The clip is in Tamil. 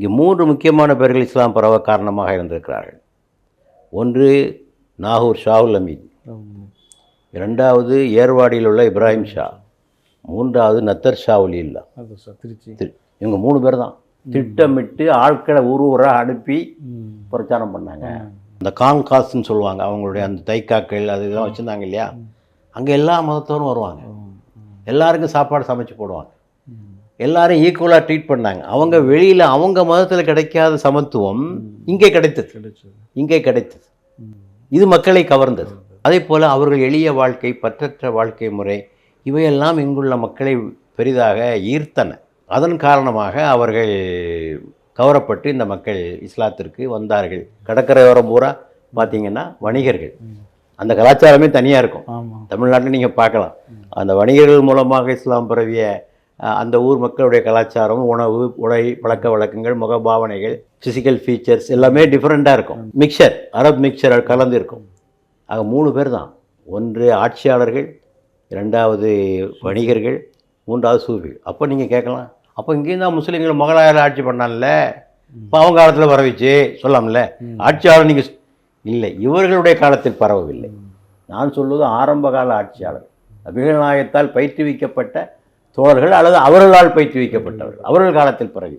இங்கே 3 முக்கியமான பேர்கள் இஸ்லாம் பரவ காரணமாக இருந்திருக்கிறார்கள். ஒன்று நாகூர் ஷாவுல் அமீன், இரண்டாவது ஏர்வாடியில் உள்ள இப்ராஹிம் ஷா, மூன்றாவது நத்தர் ஷா ஒலியில்லா. இவங்க 3 பேர் தான் திட்டமிட்டு ஆட்களை ஊராக அனுப்பி பிரச்சாரம் பண்ணாங்க. அந்த கான்காஸ்ன்னு சொல்லுவாங்க, அவங்களுடைய அந்த தைக்காக்கள் அது இதெல்லாம் வச்சுருந்தாங்க இல்லையா, அங்கே எல்லா மதத்தவரும் வருவாங்க, எல்லாருக்கும் சாப்பாடு சமைச்சு போடுவாங்க, எல்லாரும் ஈக்குவலாக ட்ரீட் பண்ணாங்க. அவங்க வெளியில் அவங்க மதத்தில் கிடைக்காத சமத்துவம் இங்கே கிடைத்தது. இது மக்களை கவர்ந்தது. அதே போல் அவர்கள் எளிய வாழ்க்கை, பற்றற்ற வாழ்க்கை முறை, இவையெல்லாம் இங்குள்ள மக்களை பெரிதாக ஈர்த்தன. அதன் காரணமாக அவர்கள் கவரப்பட்டு இந்த மக்கள் இஸ்லாத்திற்கு வந்தார்கள். கடற்கரையோரம் பூரா பார்த்தீங்கன்னா வணிகர்கள், அந்த கலாச்சாரமே தனியாக இருக்கும். தமிழ்நாட்டில் நீங்கள் பார்க்கலாம், அந்த வணிகர்கள் மூலமாக இஸ்லாம் பரவிய அந்த ஊர் மக்களுடைய கலாச்சாரம், உணவு, உடை, பழக்க வழக்கங்கள், முகபாவனைகள், ஃபிசிக்கல் ஃபீச்சர்ஸ் எல்லாமே டிஃப்ரெண்ட்டாக இருக்கும். மிக்சர், அரப் மிக்சர் கலந்து இருக்கும். ஆக 3 பேர் தான். ஒன்று ஆட்சியாளர்கள், 2வது வணிகர்கள், 3வது சூஃபி. அப்போ நீங்கள் கேட்கலாம், அப்போ இங்கேயும் தான் முஸ்லீம்கள் முகலாயர் ஆட்சி பண்ணான்ல, இப்போ அவங்க காலத்தில் பரவிச்சு சொல்லலாம்ல. ஆட்சியாளர் நீங்கள் இல்லை, இவர்களுடைய காலத்தில் பரவவில்லை. நான் சொல்வது ஆரம்ப கால ஆட்சியாளர், நபிகள் நாயகத்தால் பயிற்றுவிக்கப்பட்ட தோழர்கள் அல்லது அவர்களால் பயிற்றுவிக்கப்பட்டவர்கள், அவர்கள் காலத்தில் பரவி.